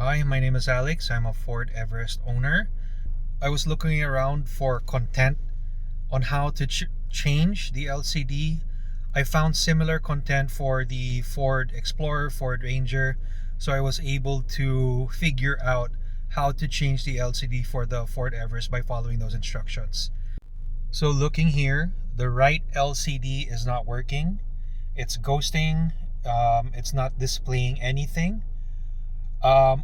Hi, my name is Alex. I'm a Ford Everest owner. I was looking around for content on how to change the LCD. I found similar content for the Ford Explorer, Ford Ranger, so I was able to figure out how to change the LCD for the Ford Everest by following those instructions. So looking here, the right LCD is not working. It's ghosting. It's not displaying anything.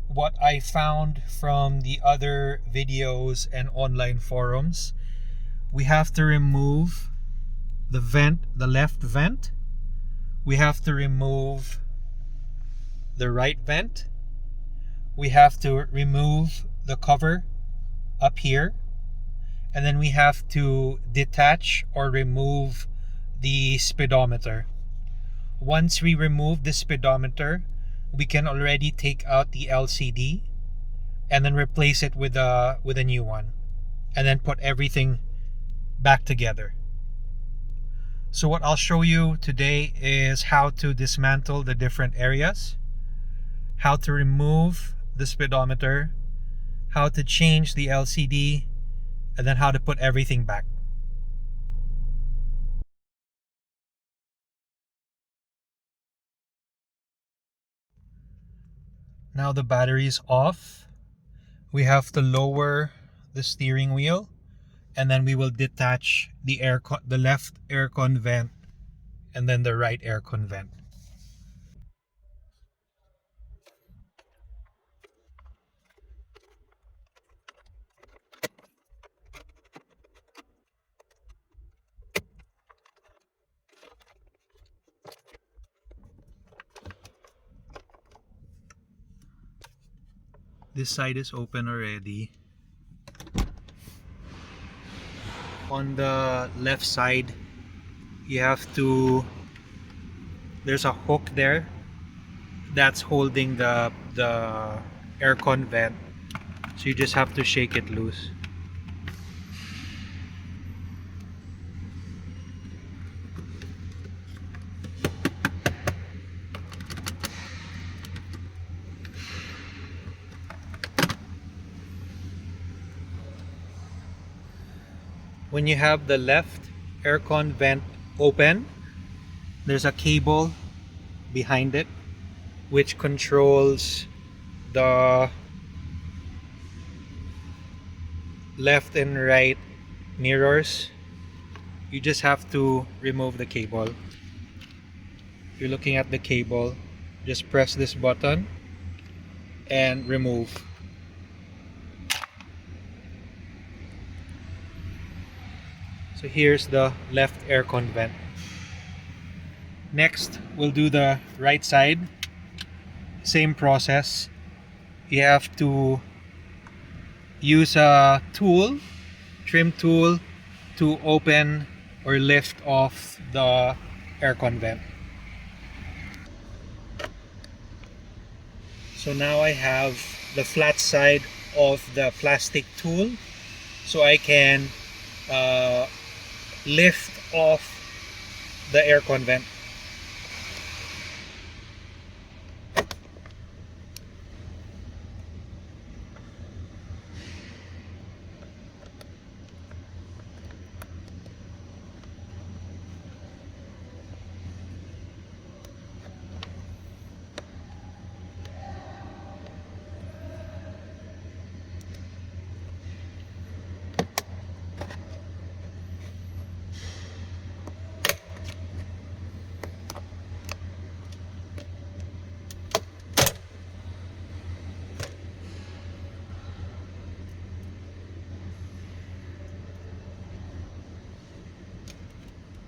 What I found from the other videos and online forums, we have to remove the vent, the left vent. We have to remove the right vent. We have to remove the cover up here. And then we have to detach or remove the speedometer. Once we remove the speedometer, we can already take out the LCD and then replace it with a new one, and then put everything back together. So what I'll show you today is how to dismantle the different areas, how to remove the speedometer, how to change the LCD, and then how to put everything back. Now the battery is off. We have to lower the steering wheel, and then we will detach the the left aircon vent and then the right aircon vent. This side is open already. On the left side, you have to, there's a hook there that's holding the aircon vent, so you just have to shake it loose. When you have the left aircon vent open, there's a cable behind it which controls the left and right mirrors. You just have to remove the cable. If you're looking at the cable, just press this button and remove. So here's the left aircon vent. Next, we'll do the right side. Same process. You have to use a tool, trim tool, to open or lift off the aircon vent. So now I have the flat side of the plastic tool, so I can lift off the aircon vent.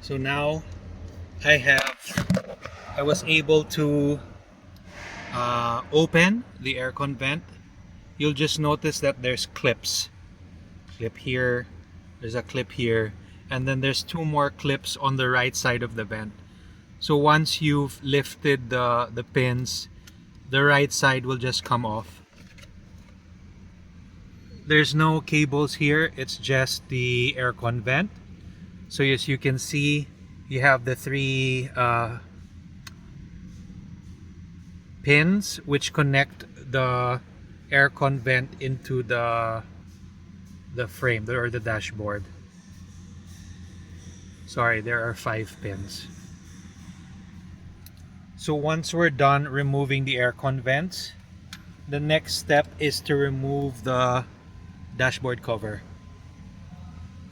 So now I was able to open the aircon vent. You'll just notice that there's clips. Clip here, there's a clip here, and then there's two more clips on the right side of the vent. So once you've lifted the pins, the right side will just come off. There's no cables here, it's just the aircon vent. So as you can see, you have the three pins which connect the aircon vent into the frame or the dashboard. Sorry, there are 5 pins. So once we're done removing the aircon vents, the next step is to remove the dashboard cover.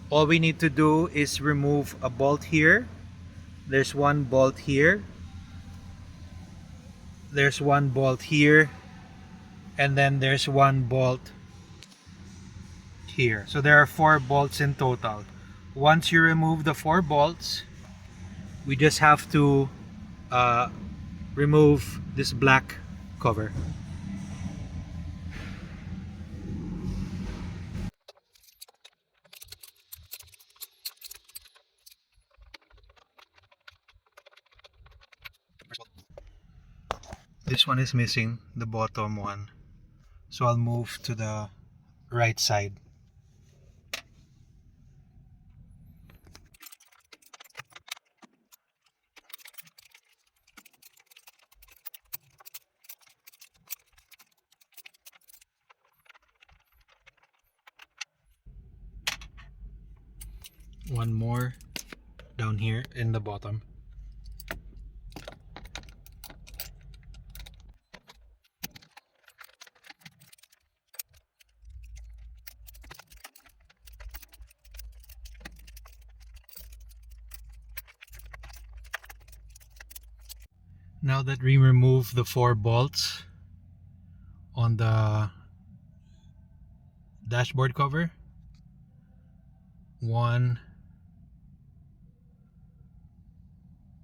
All we need to do is remove a bolt here. There's one bolt here. There's one bolt here. And then there's one bolt here. So there are 4 bolts in total. Once you remove the 4 bolts, we just have to remove this black cover. This one is missing, the bottom one. So I'll move to the right side. One more down here in the bottom. Now that we remove the 4 bolts on the dashboard cover, 1,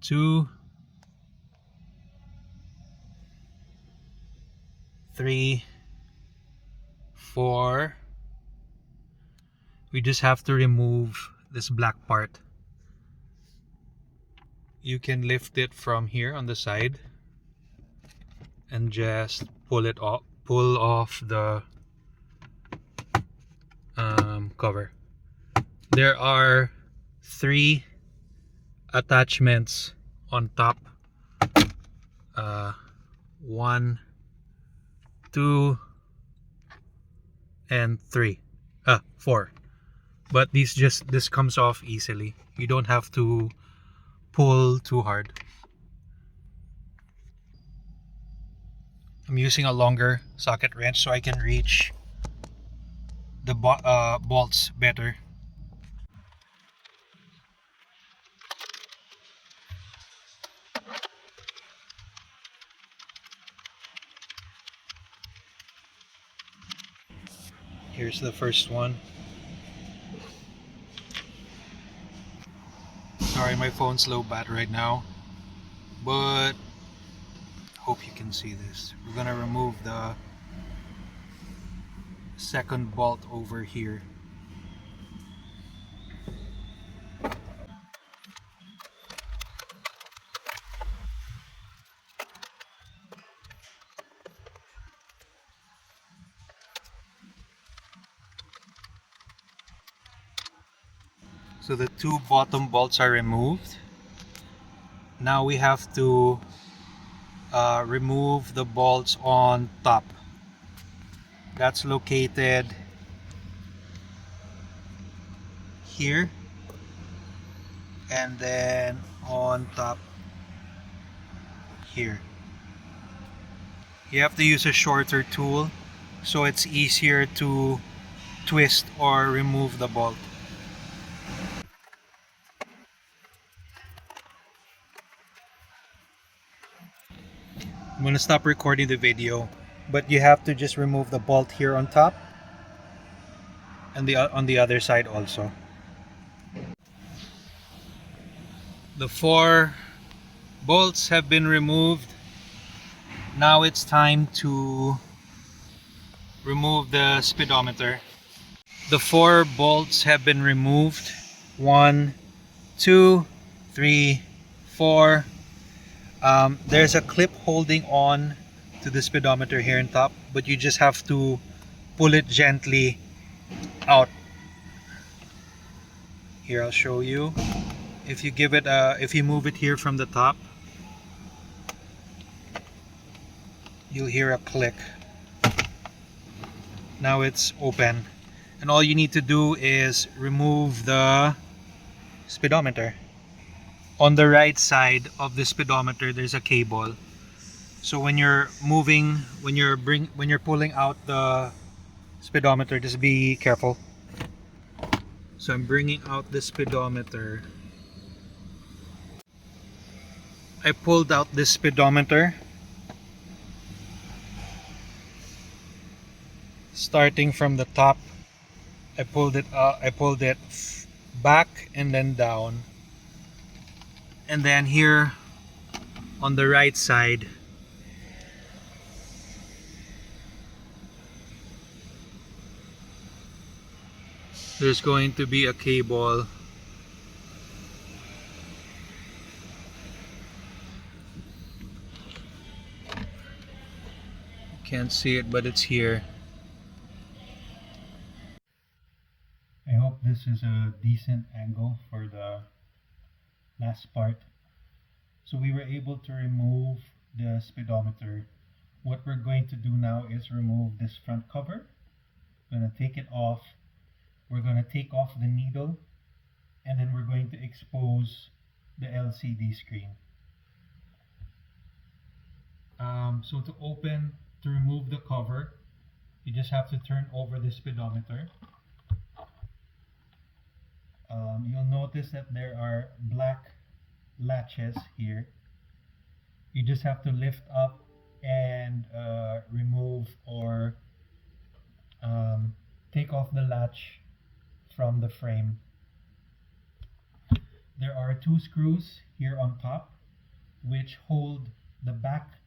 2, 3, 4. We just have to remove this black part. You can lift it from here on the side and just pull it off, pull off the cover. There are 3 attachments on top. 1, 2, and 3. 4. But this comes off easily. You don't have to pull too hard. I'm using a longer socket wrench so I can reach the bolts better. Here's the first one. Sorry, my phone's low bat right now, but hope you can see this. We're gonna remove the second bolt over here. So the 2 bottom bolts are removed. Now we have to remove the bolts on top. That's located here, and then on top here. You have to use a shorter tool so it's easier to twist or remove the bolt. I'm gonna stop recording the video, but you have to just remove the bolt here on top and on the other side also. The 4 bolts have been removed. Now it's time to remove the speedometer. The 4 bolts have been removed. 1, 2, 3, 4. There's a clip holding on to the speedometer here on top, but you just have to pull it gently out. Here, I'll show you. If you move it here from the top, you'll hear a click. Now it's open. And all you need to do is remove the speedometer. On the right side of the speedometer, there's a cable. So when you're moving, when you're pulling out the speedometer, just be careful. So I'm bringing out the speedometer. I pulled out this speedometer, starting from the top. I pulled it back and then down. And then here on the right side, there's going to be a cable. Can't see it, but it's here. I hope this is a decent angle for the last part. So we were able to remove the speedometer. What we're going to do now is remove this front cover. We're going to take it off. We're going to take off the needle, and then we're going to expose the LCD screen. So to remove the cover, you just have to turn over the speedometer. You'll notice that there are black latches here. You just have to lift up and remove or take off the latch from the frame. There are two screws here on top which hold the back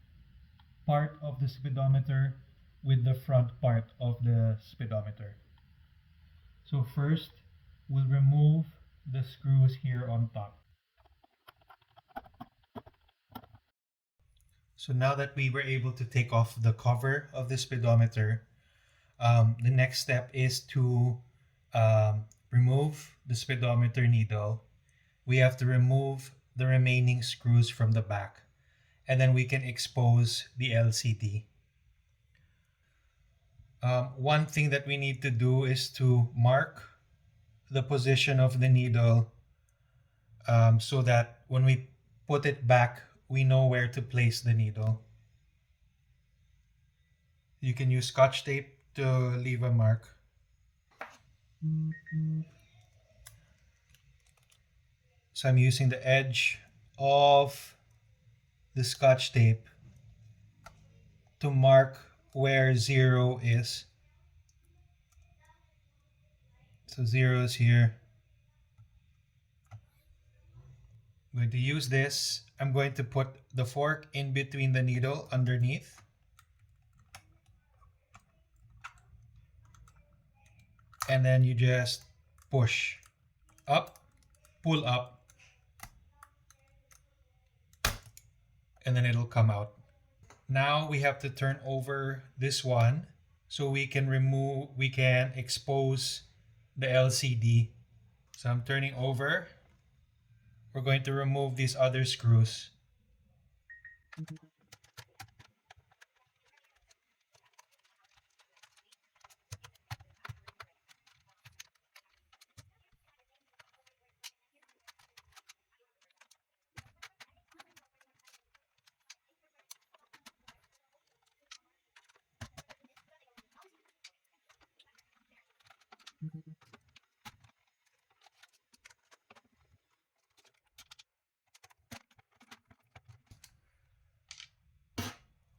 part of the speedometer with the front part of the speedometer. So first, we'll remove the screws here on top. So now that we were able to take off the cover of the speedometer, the next step is to remove the speedometer needle. We have to remove the remaining screws from the back, and then we can expose the LCD. One thing that we need to do is to mark the position of the needle, so that when we put it back, we know where to place the needle. You can use Scotch tape to leave a mark. So I'm using the edge of the Scotch tape to mark where 0 is. So 0 is here. I'm going to use this. I'm going to put the fork in between the needle underneath. And then you just push up, pull up, and then it'll come out. Now we have to turn over this one so we can expose the LCD. So I'm turning over. We're going to remove these other screws.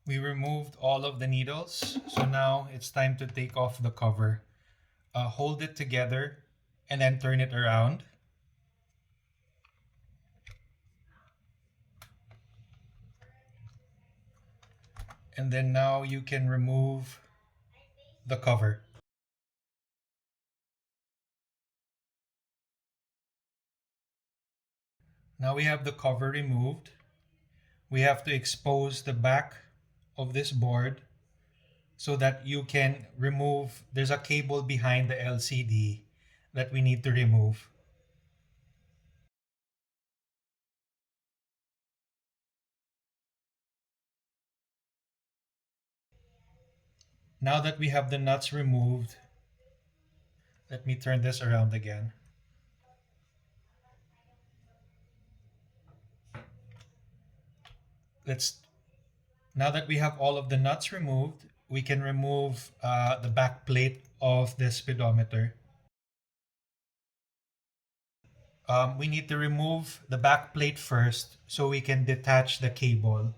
We removed all of the needles, so now it's time to take off the cover. Hold it together and then turn it around. And then now you can remove the cover. Now we have the cover removed. We have to expose the back of this board so that you can remove, there's a cable behind the LCD that we need to remove. Now that we have the nuts removed, let me turn this around again. Let's Now that we have all of the nuts removed, we can remove the back plate of the speedometer. We need to remove the back plate first so we can detach the cable.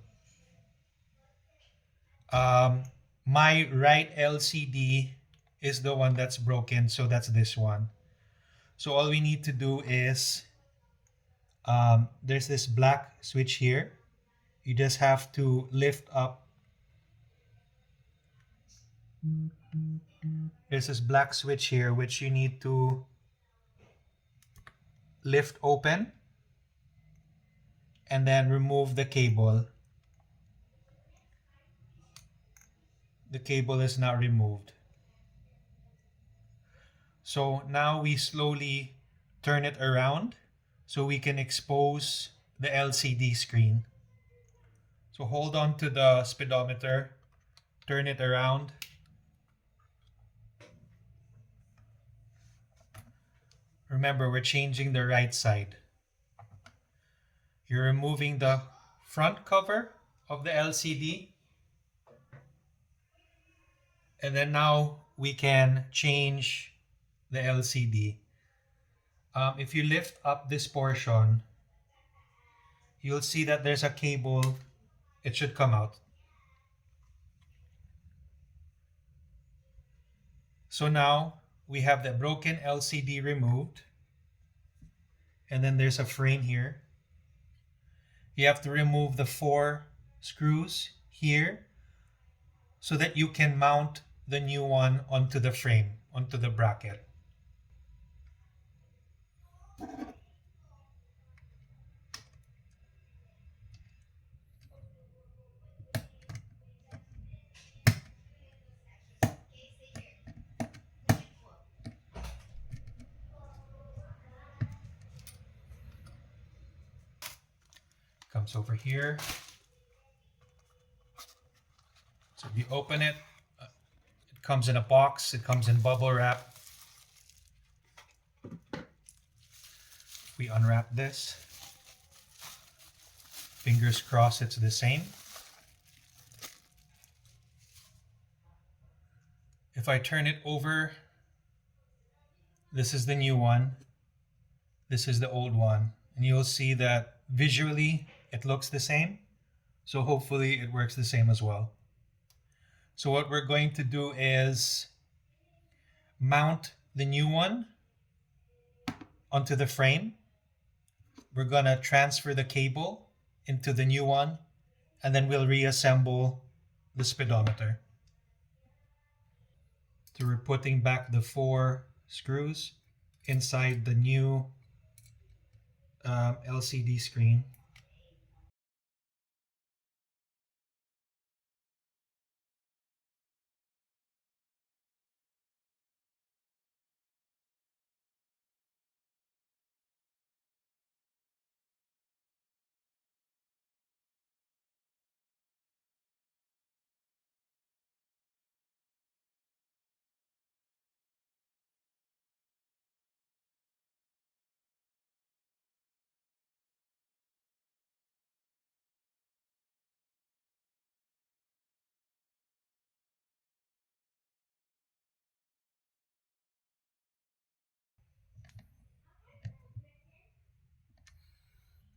Um, my right LCD is the one that's broken, so that's this one. So all we need to do is, there's this black switch here. You just have to lift up. There's this black switch here which you need to lift open and then remove the cable. The cable is now removed. So now we slowly turn it around so we can expose the LCD screen. So hold on to the speedometer, turn it around. Remember, we're changing the right side. You're removing the front cover of the LCD. And then now we can change the LCD. If you lift up this portion, you'll see that there's a cable. It should come out. So now we have the broken LCD removed. And then there's a frame here. You have to remove the 4 screws here so that you can mount the new one onto the frame, onto the bracket. Comes over here. So if you open it, it comes in a box, it comes in bubble wrap. We unwrap this. Fingers crossed it's the same. If I turn it over, this is the new one. This is the old one. And you'll see that visually it looks the same. So hopefully it works the same as well. So what we're going to do is mount the new one onto the frame. We're gonna transfer the cable into the new one, and then we'll reassemble the speedometer. So we're putting back the 4 screws inside the new LCD screen.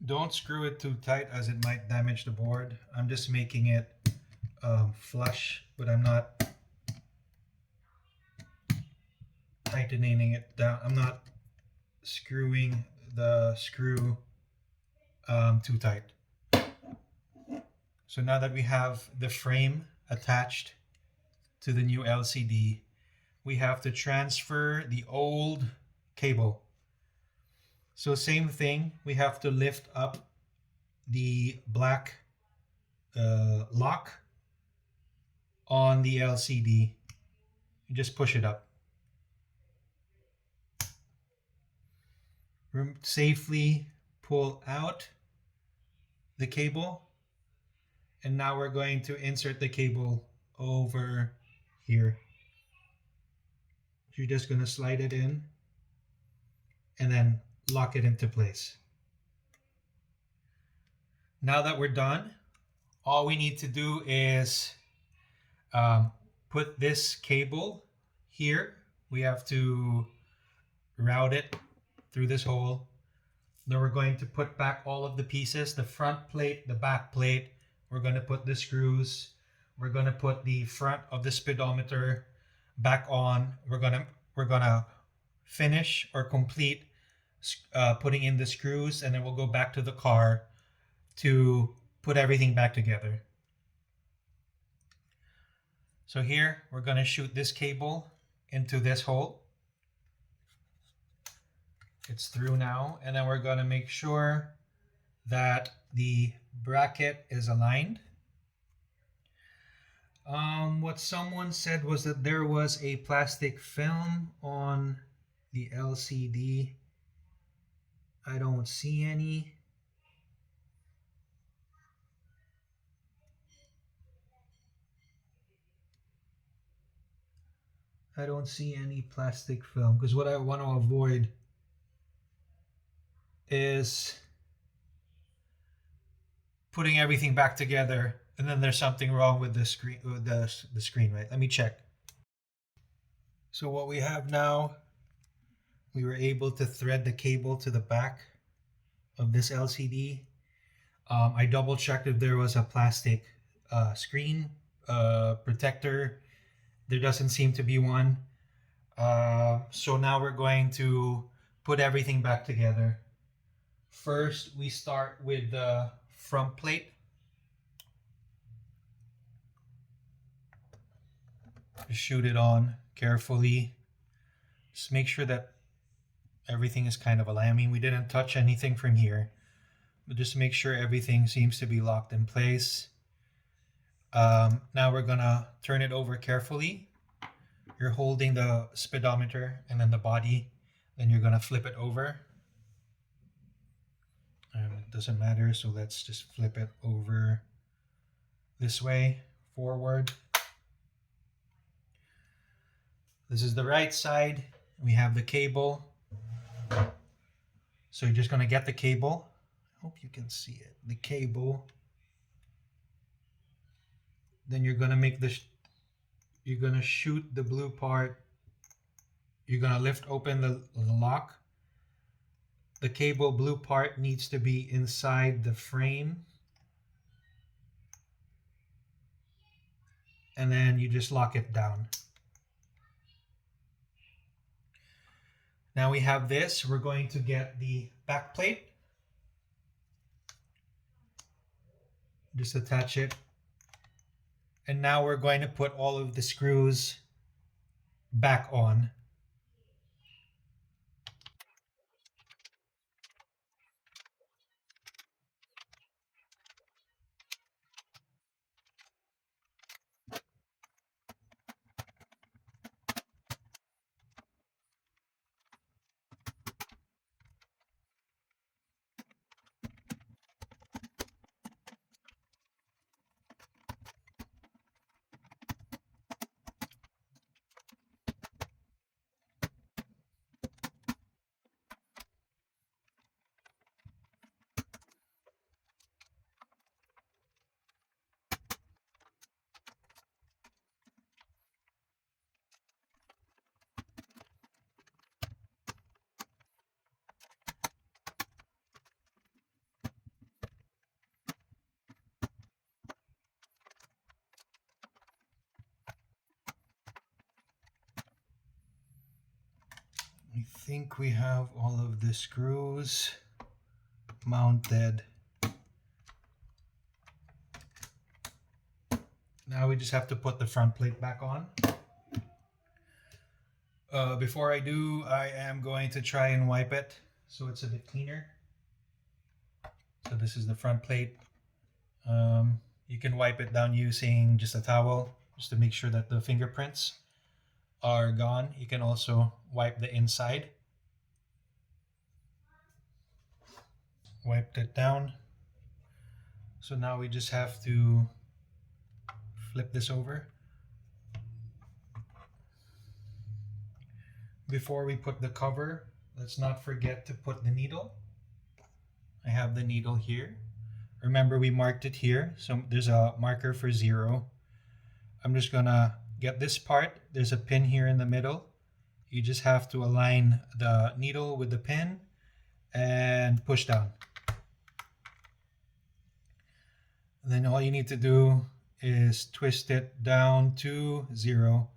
Don't screw it too tight as it might damage the board. I'm just making it flush, but I'm not tightening it down. I'm not screwing the screw too tight. So now that we have the frame attached to the new LCD, we have to transfer the old cable. So same thing, we have to lift up the black lock on the LCD. You just push it up. Safely pull out the cable. And now we're going to insert the cable over here. You're just gonna slide it in and then lock it into place. Now that we're done, all we need to do is put this cable here. We have to route it through this hole. Then we're going to put back all of the pieces, the front plate, the back plate. We're going to put the screws. We're going to put the front of the speedometer back on. We're gonna finish or complete putting in the screws, and then we'll go back to the car to put everything back together. So here we're going to shoot this cable into this hole. It's through now, and then we're going to make sure that the bracket is aligned. What someone said was that there was a plastic film on the LCD. I don't see any. I don't see any plastic film, because what I want to avoid is putting everything back together and then there's something wrong with the screen, the screen, right? Let me check. So what we have now, we were able to thread the cable to the back of this LCD. I double checked if there was a plastic screen protector. There doesn't seem to be one. So now we're going to put everything back together. First, we start with the front plate. Just shoot it on carefully. Just make sure that everything is kind of aligned. I mean, we didn't touch anything from here, but just make sure everything seems to be locked in place. Now we're gonna turn it over carefully. You're holding the speedometer and then the body, then you're gonna flip it over. It doesn't matter, so let's just flip it over this way, forward. This is the right side. We have the cable. So you're just gonna get the cable. I hope you can see it. The cable. Then you're gonna make this, you're gonna shoot the blue part. You're gonna lift open the lock. The cable blue part needs to be inside the frame. And then you just lock it down. Now we have this. We're going to get the back plate. Just attach it. And now we're going to put all of the screws back on. I think we have all of the screws mounted. Now we just have to put the front plate back on. Before I do, I am going to try and wipe it so it's a bit cleaner. So this is the front plate. You can wipe it down using just a towel, just to make sure that the fingerprints are gone. You can also wipe the inside. Wiped it down. So now we just have to flip this over. Before we put the cover, let's not forget to put the needle. I have the needle here. Remember, we marked it here, so there's a marker for 0. I'm just gonna get this part. There's a pin here in the middle. You just have to align the needle with the pin and push down. And then all you need to do is twist it down to 0.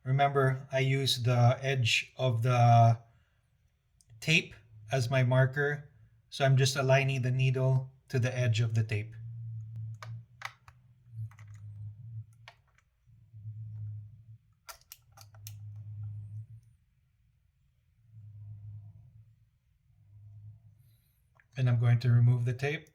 Remember, I use the edge of the tape as my marker, so I'm just aligning the needle to the edge of the tape. And I'm going to remove the tape.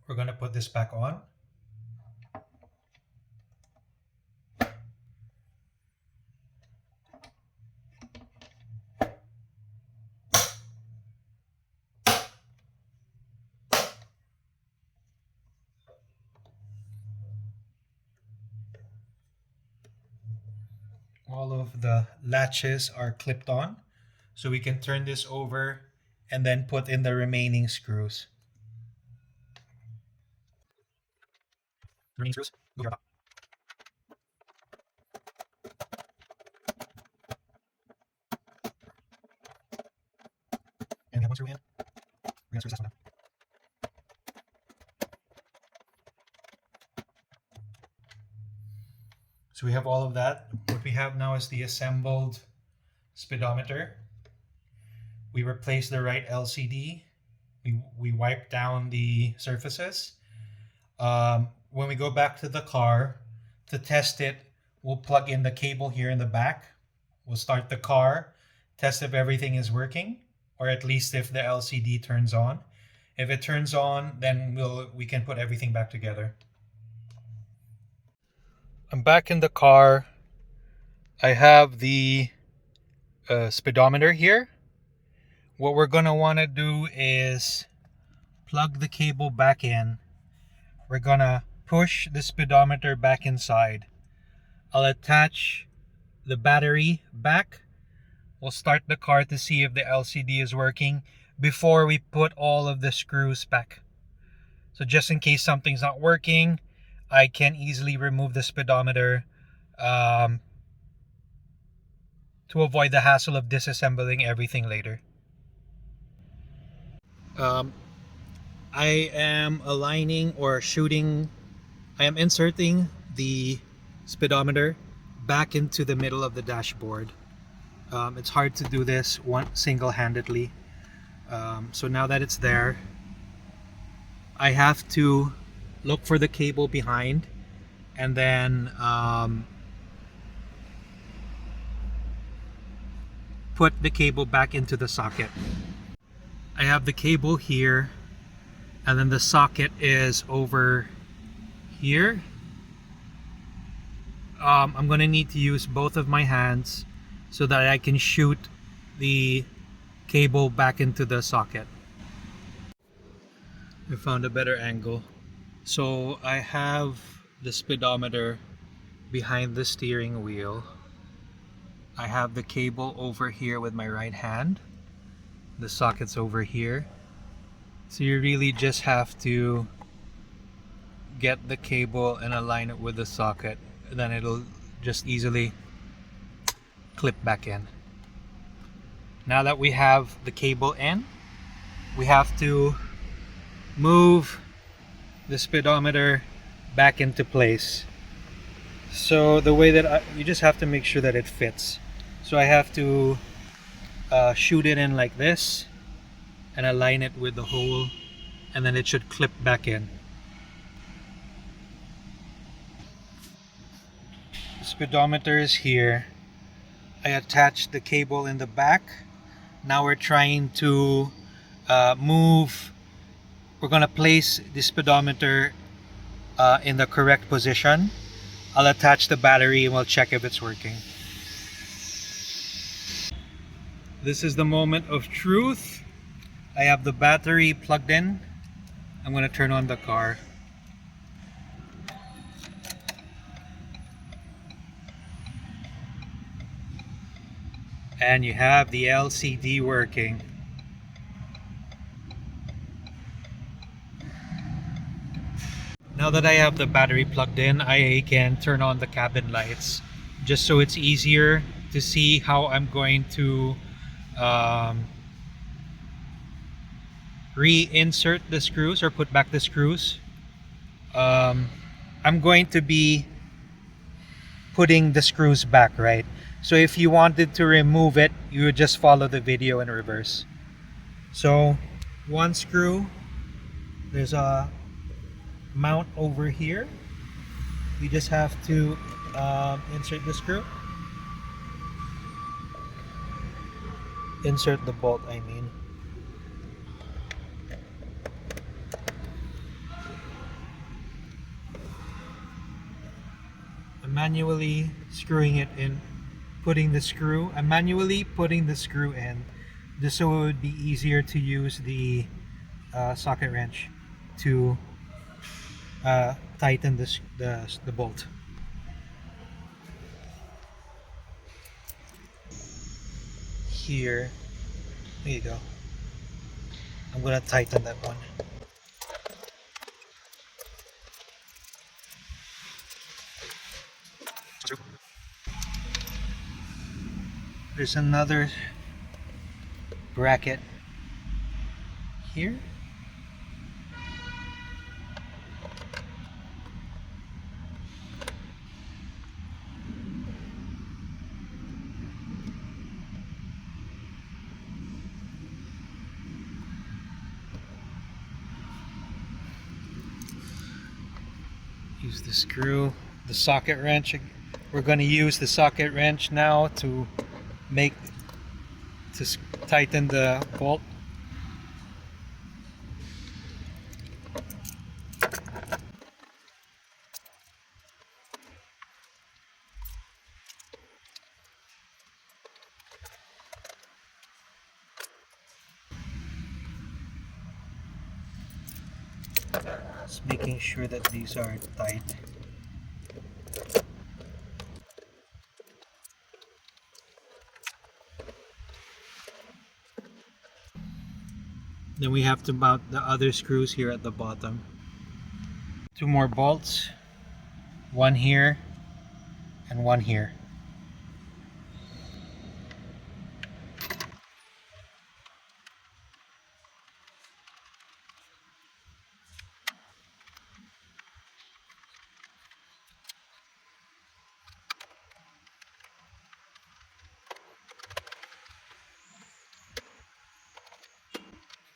We're going to put this back on. All of the latches are clipped on, so we can turn this over and then put in the remaining screws. Remaining screws, go here. And we have one screw in. We're going to screw this one down. So we have all of that. What we have now is the assembled speedometer. We replaced the right LCD. We wiped down the surfaces. When we go back to the car to test it, we'll plug in the cable here in the back. We'll start the car, test if everything is working, or at least if the LCD turns on. If it turns on, then we can put everything back together. I'm back in the car. I have the speedometer here. What we're gonna want to do is plug the cable back in. We're gonna push the speedometer back inside. I'll attach the battery back. We'll start the car to see if the LCD is working before we put all of the screws back. So just in case something's not working, I can easily remove the speedometer to avoid the hassle of disassembling everything later. I am inserting the speedometer back into the middle of the dashboard. It's hard to do this single-handedly. So now that it's there, I have to look for the cable behind and then put the cable back into the socket. I have the cable here, and then the socket is over here. I'm gonna need to use both of my hands so that I can shoot the cable back into the socket. I found a better angle. So I have the speedometer behind the steering wheel. I have the cable over here with my right hand. The socket's over here. So you really just have to get the cable and align it with the socket, and then it'll just easily clip back in. Now that we have the cable in, we have to move the speedometer back into place. So the way that you just have to make sure that it fits. So I have to shoot it in like this and align it with the hole, and then it should clip back in. The speedometer is here. I attached the cable in the back. Now we're trying to we're gonna place the speedometer in the correct position. I'll attach the battery and we'll check if it's working. This is the moment of truth. I have the battery plugged in. I'm going to turn on the car. And you have the LCD working. Now that I have the battery plugged in, I can turn on the cabin lights just so it's easier to see how I'm going to reinsert the screws or put back the screws. I'm going to be putting the screws back, right? So if you wanted to remove it, you would just follow the video in reverse. So one screw, there's a mount over here. We just have to insert the screw. Insert the bolt, I mean. I'm manually screwing it in, I'm manually putting the screw in just so it would be easier to use the socket wrench to tighten the bolt. Here, there you go. I'm gonna tighten that one. There's another bracket here. Use the screw, the socket wrench. We're going to use the socket wrench now to tighten the bolt. Just making sure that these are tight. Then we have to mount the other screws here at the bottom. Two more bolts, one here and one here.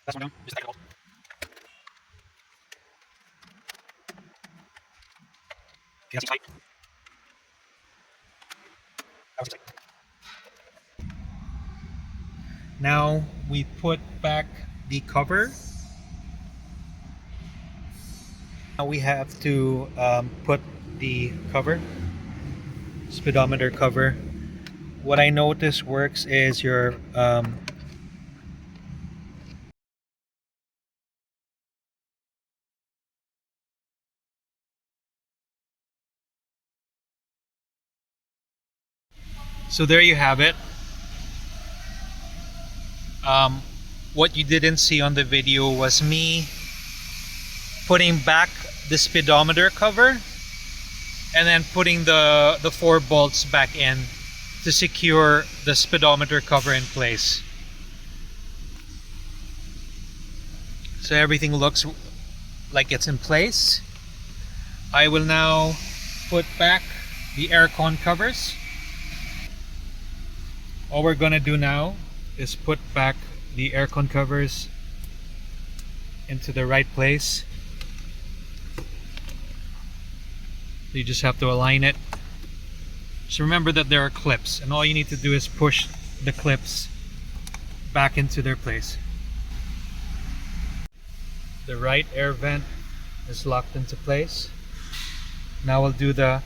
That's one down. Just tighten the bolt. Okay, that's tight. That was tight. Now we put back the cover. Now we have to put the cover, speedometer cover. What I noticed works is your so there you have it. What you didn't see on the video was me putting back the speedometer cover and then putting the 4 bolts back in to secure the speedometer cover in place. So everything looks like it's in place. I will now put back the aircon covers. All we're gonna do now is put back the aircon covers into the right place. You just have to align it. Just remember that there are clips, and all you need to do is push the clips back into their place. The right air vent is locked into place. Now we'll do the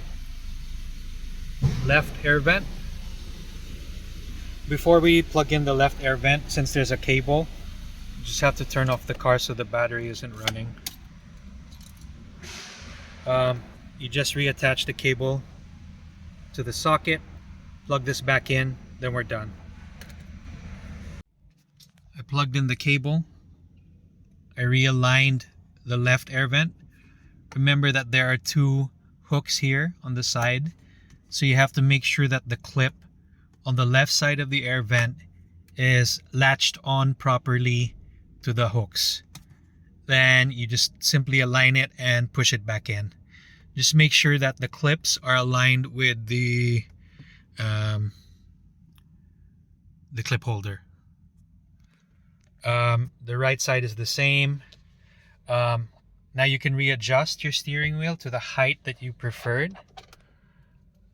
left air vent. before we plug in the left air vent, since there's a cable, you just have to turn off the car so the battery isn't running. You just reattach the cable to the socket, plug this back in, then we're done. I plugged in the cable. I realigned the left air vent. Remember that there are two hooks here on the side, so you have to make sure that the clip on the left side of the air vent is latched on properly to the hooks. Then you just simply align it and push it back in. Just make sure that the clips are aligned with the clip holder. The right side is the same. Now you can readjust your steering wheel to the height that you preferred.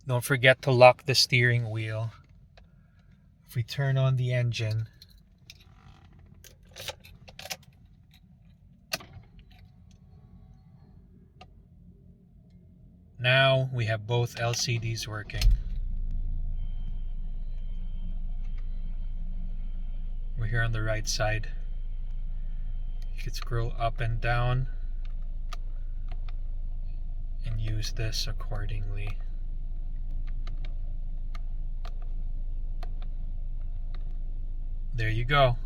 Don't forget to lock the steering wheel. If we turn on the engine, now we have both LCDs working. We're here on the right side. You can scroll up and down and use this accordingly. There you go.